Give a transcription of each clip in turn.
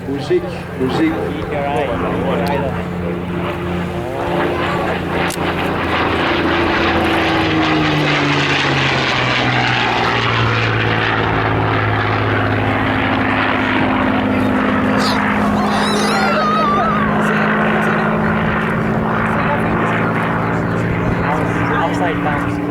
Musik, musik. Upside down.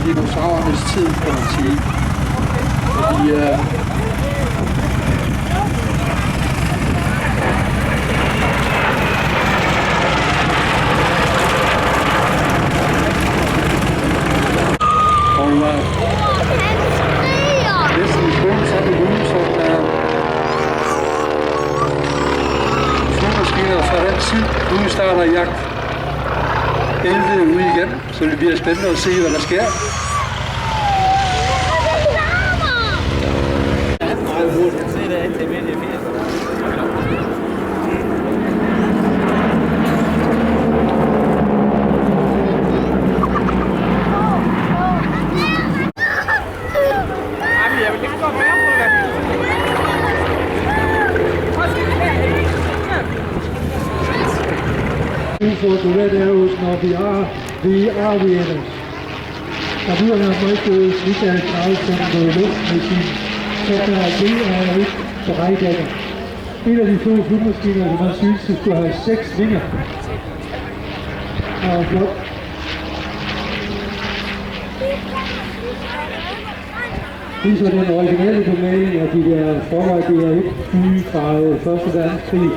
Dinosaurernes tid, kan man sige. Fordi, næsten i skolen satte ude, som flymaskiner fra den tid. Nu starter jagt 11 ude igen, så det bliver spændende at se, hvad der sker. For today there was no VR winners. Og nu har man ikke Michael Carlsen på luftmaskinen, så der er ikke beregninger. En af de få flymaskiner, som man synes, det skulle have 6 vinger. Og flot. Ligesom den originale bemaling af de der forvejder 1 fly fra Første Verdenskrig.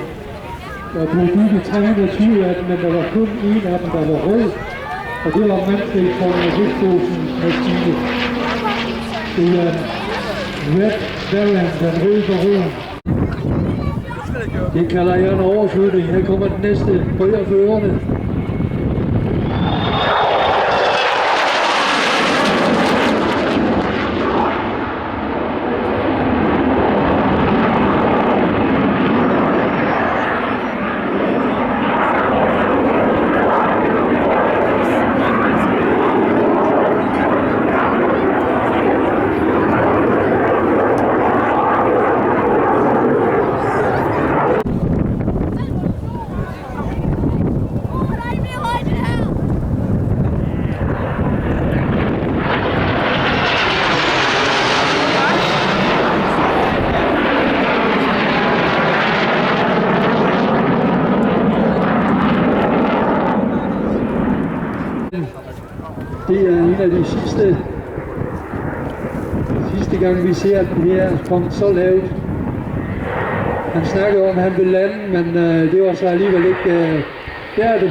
Der blev bygget 320 af dem, men der var kun en af dem, der var rød. Og det var Manfred von Richthofen maskine. Det er Red Baron, den røde baron. Det kalder jeg en overflytning. Her kommer den næste højre for ørerne. Det er en af de sidste gang vi ser den her komme så lavt. Han snakkede om, at han ville lande, men det var så alligevel ikke der.